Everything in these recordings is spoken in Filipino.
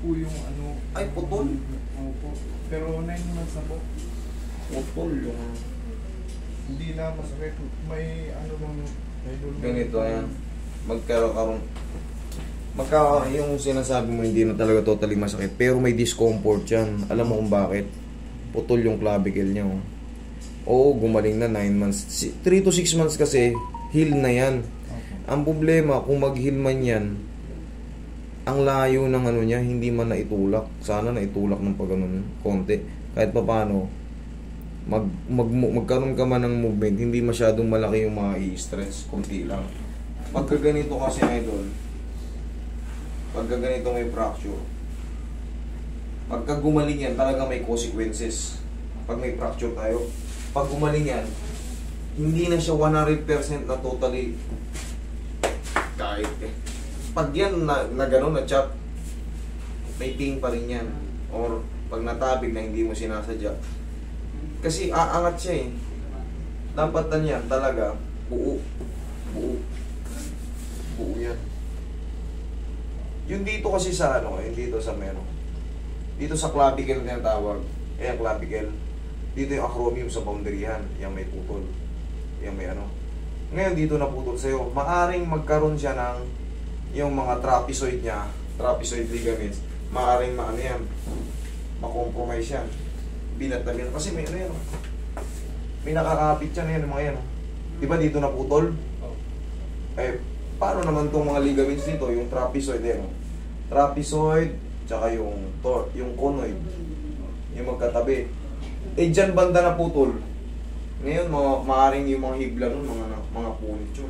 po yung ano. Ay, putol? Opo. Pero 9 months na po. Putol yung... Hindi na masakit. May ano bang... Ganito, ayan. Magkakaroon. Yung sinasabi mo hindi na talaga totally masakit. Pero may discomfort yan. Alam mo kung bakit? Putol yung clavicle niya. Oh. Oo, gumaling na 9 months. 3 to 6 months kasi, heal na yan. Okay. Ang problema, kung mag-heal man yan, ang layo ng ano niya, hindi man naitulak. Sana naitulak ng pag ganun, konti. Kahit pa paano, magkaroon ka man ng movement, hindi masyadong malaki yung mga i-stress, konti lang. Pagka ganito kasi, idol, pagka ganito may fracture, pagka gumaling yan, talaga may consequences. Pag may fracture tayo, pag gumaling yan, hindi na siya 100% na totally kahit eh. Pag yan na gano'n, na chop, may pain pa rin yan. Or pag natabig na hindi mo sinasadya. Kasi aangat siya eh. Dapat na yan talaga, buo. Buo yan. Yung dito kasi sa ano, yung dito sa meron. Dito sa clavicle na tawag. Ayan, clavicle. Dito yung acromion sa boundaryhan. Yung may putol. Yung may ano. Ngayon dito na putol sa'yo. Maaring magkaroon siya ng yung mga trapezoid niya, trapezoid ligaments, maaaring maano yan, makompromise yan. Binat na binat. Kasi may ano yan, may nakakapit yan, yan, mga yan. Diba dito naputol? Eh, paano naman itong mga ligaments dito? Yung trapezoid, yan. Trapezoid, tsaka yung conoid, yung magkatabi. Eh, dyan banda na putol. Ngayon, maaaring yung mga hibla nun, mga punit yun.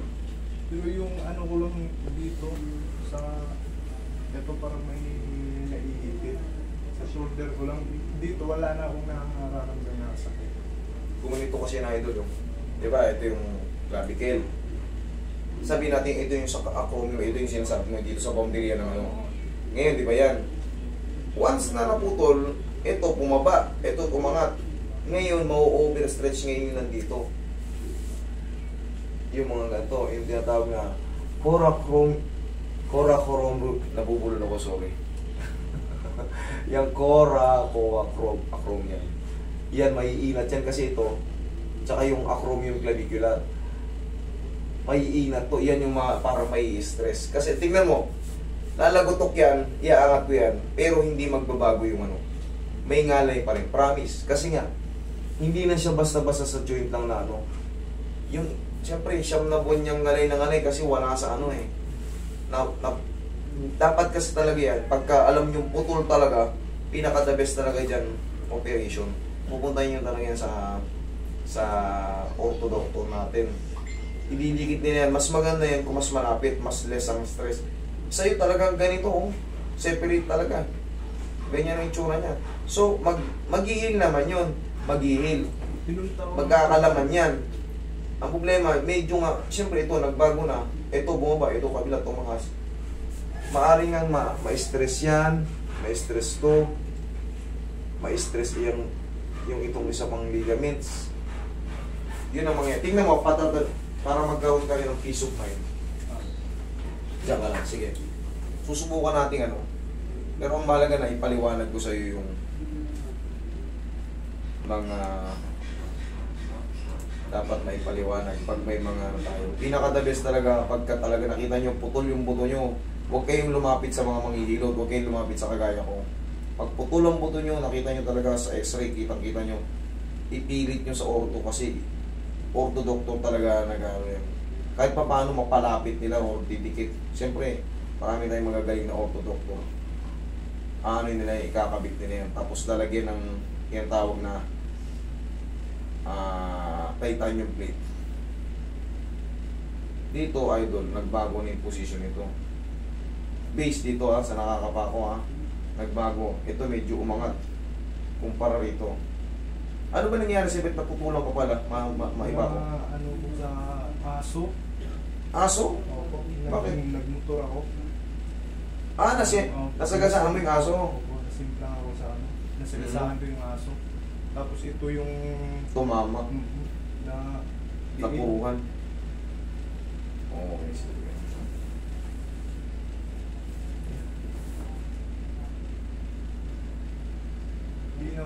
Pero yung ano ko lang dito, sa... Ito parang may naiipit. Sa shoulder ko lang. Dito wala na akong nararamdaman na sakit. Kumunito kasi na idol yung... Diba, ito yung clavicle. Sabi natin, ito yung sa acromion, ito yung sinasabi mo dito sa boundary ng ano. Ngayon, di ba yan? Once na naputol, ito pumaba, ito umangat. Ngayon, mau-overstretch ngayon yung nandito. Yung mga ganito, yung tinatawag na coracorum, nabubulol ako, sorry. Yung coracorum yan. Yan, maiinat yan kasi ito. Tsaka yung acromion clavicular. Maiinat to, yan yung parang may stress. Kasi tingnan mo, lalagotok yan, iaangat ko yan, pero hindi magbabago yung ano. May ngalay pa rin, promise. Kasi nga, hindi na siya basta-basta sa joint lang na ano. Yung, siyempre, siyam na buwan niyang ngalay na ngalay kasi wala sa ano eh. Dapat kasi talaga yan, pagka alam yung putol talaga, pinaka-the best talaga dyan, operation. Pupuntahin nyo talaga yan sa orthodoctor natin. Ididikit nila yan, mas maganda yan kung mas malapit, mas less ang stress. Sa'yo talagang ganito, oh. Separate talaga. Ganyan ang itsura niya. So, mag-i-heal naman yun. Mag-i-heal. Magkakalaman yan. Ang problema, medyo nga, siyempre ito, nagbago na. Ito, bumaba. Ito, kabila, tumakas. Maaring nga ma-stress yan. Ma-stress to. Ma-stress yung itong isa pang ligaments. Yun ang mga, tingnan mo, patatad. Para magkaroon ka rin ng peace of mind. Diyan ka lang, sige. Susubukan natin ano. Pero ang mahalaga na ipaliwanag ko sa iyo yung mga dapat may paliwanag pag may mga ano tayo. Pinaka-the best talaga pagka talaga nakita nyo putol yung buto nyo. Huwag kayong lumapit sa mga manghihilot, huwag kayong lumapit sa kagaya ko. Pag putol ang buto nyo, nakita nyo talaga sa x-ray, kitang-kita nyo. Ipilit nyo sa ortho kasi orthodoctor talaga nag-ano yan. Kahit pa paano mapalapit nila o didikit. Siyempre, marami tayong magagaling na orthodoctor. Ano nila, ikakabit nila yan. Tapos lalagyan ng yung tawag na titanium plate. Dito, idol, nagbago na yung position nito. Base dito sa nakakapako nagbago. Ito medyo umangat kumpara rito. Ano ba nangyari sa ibit? Naputulang ka pala? Maiba ko? Ano po sa aso. Aso? Opo. Bakit? Nagmotor ako. Nasagasaan mo yung aso? Opo, nasimplang ako sa ano. Nasagasaan ko yung aso. Tapos ito yung... Tumama? Na... Napuruhan? Okay, sige.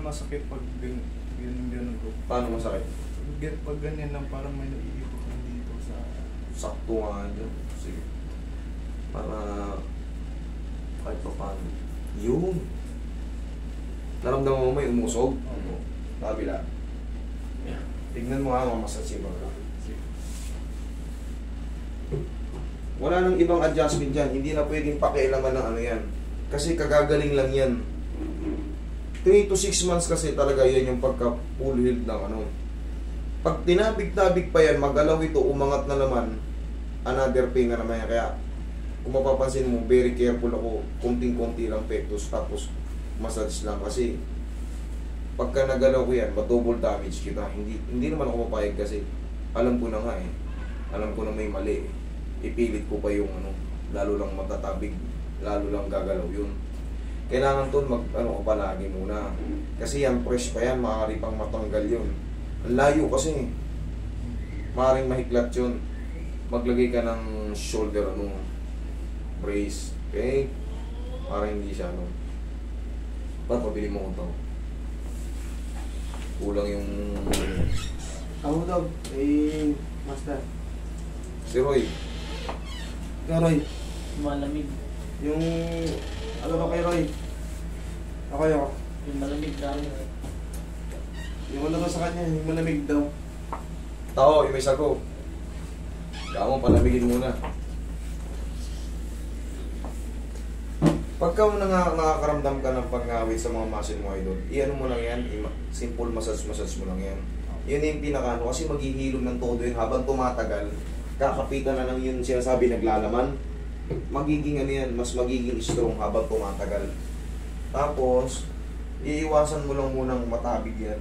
masakit pag ganyan ko. Paano masakit? Pag ganyan lang parang may naiipit lang dito sa... Sakto nga dyan. Sige. Para kahit pa paano. Yun. Naramdaman mo may umusog? Oo. Kabila. Tignan mo nga, mamasasibang ka. Wala nang ibang adjustment dyan. Hindi na pwedeng pakialaman ng ano yan. Kasi kagagaling lang yan. 3 to 6 months kasi talaga yan yung pagka full healed ng ano. Pag tinabig-tabig pa yan, magalaw ito, umangat na naman, another pain na naman yan. Kaya kung mapapansin mo, very careful ako. Kunting-kunti lang pectus, tapos massage lang. Kasi pagka nagalaw ko yan, double damage kita. Hindi naman ako mapayag kasi alam ko na nga eh. Alam ko na may mali eh. Ipilit ko pa yung ano, lalo lang matatabig, lalo lang gagalaw yun. Kailangan to ano ka palagi muna. Kasi yan, fresh pa yan, maaari pang matanggal yun. Ang layo kasi. Maaaring mahiklat yun. Maglagay ka ng shoulder, ano, brace. Okay? Para hindi siya, ano. Ba't pabili mo ito? Kulang yung... Ako daw, eh, master. Si Roy. Ikaw, Roy. Malamig. Yung, ano ba kay Roy? Ako. Yung malamig lang. Yung ano ba sa kanya, yung malamig daw. Tao, yung may sago. Kaya mo, palamigin muna. Pagka mo nakakaramdam ka ng pangawit sa mga muscle mo, idol, i-ano mo lang yan, simple massage mo lang yan. Yun yung pinakano, kasi maghihilom ng todo yun habang tumatagal. Kakapitan na lang yun sinasabi naglalaman. Magiging ano yan, mas magiging strong habang tumatagal. Tapos, iiwasan mo lang munang matabig yan.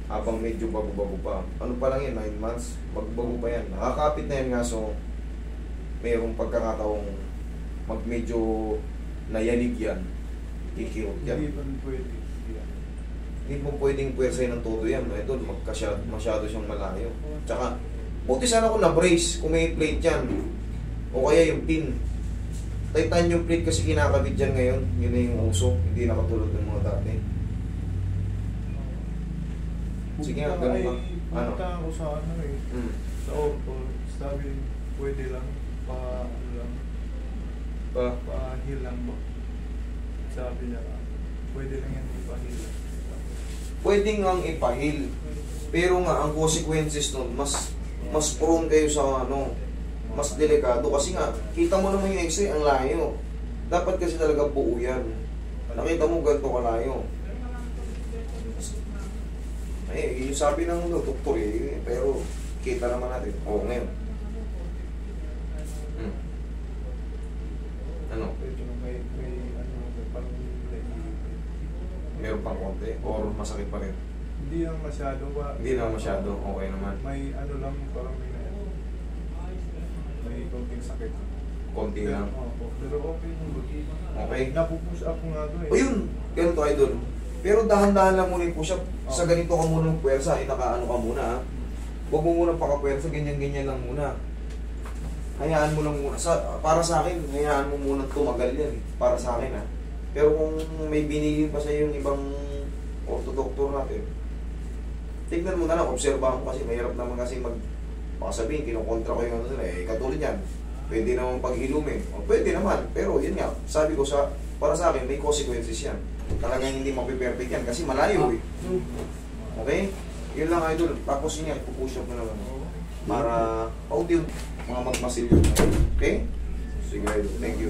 Habang medyo bago-bago pa. Ano pa lang yan, 9 months, bago pa yan. Nakakapit na yan nga, so mayroong pagkakataong medyo nayanig yan, kikirot yan. Hindi pa rin pwede. Hindi mo pwedeng puwersay ng todo yan. Ito, masyado siyang malayo. Tsaka, buti sana kung na-brace, kung may plate yan. O kaya yung pin. Titanium plate kasi kinakabit dyan ngayon. Yun na yung uso. Hindi nakatulad ng mga dati. Sige nga, ganun ba? Ano? Punta ako sa ano eh. Sa orto. Sabi, pwede lang. Ano lang. Pa-heal lang ba? Sabi niya, pwede lang yan ipa-heal. Pwede ngang ipahil. Pero nga, ang consequences nun, mas prone kayo sa ano, mas delikado. Kasi nga, kita mo naman yung x-ray, ang layo. Dapat kasi talaga buo yan. Nakita mo ganito kalayo. Eh, yung sabi ng doktor eh, pero kita naman natin. Oo, ngayon. Ano? May parang Meron pang konti? Or masakit pa rin? hindi lang masyado ba? Hindi naman masyado, okay naman. May ano lang, parang may konting sakit. Konti lang. Pero okay naman. Okay? Napupush up ko nga to eh. O yun, ganito idol. Pero dahan-dahan lang muna yung push-up. Sa ganito ka muna ng puwersa, inakaano ka muna ha. Huwag mo muna pakapuwersa, ganyan-ganyan lang muna. Hayaan mo lang muna. Para sa akin, hayaan mo muna tumagal yan. Para sa akin ha. Pero kung may binigay pa sa yung ibang ortodoktor natin, tignan mo na lang, obserbahan mo kasi mahirap naman kasi baka sabihin, kinukontra ko yung ano nila eh, katulad yan, pwede naman paghilumin. O pwede naman, pero yun nga, sabi ko para sa akin, may consequences yan. Talagang hindi mapiperfect yan kasi malayo eh. Okay? Yun lang idol, tapos yun yan, pupush up mo naman. Para, paunti yung mga magmasil yun. Okay? Sige idol, thank you.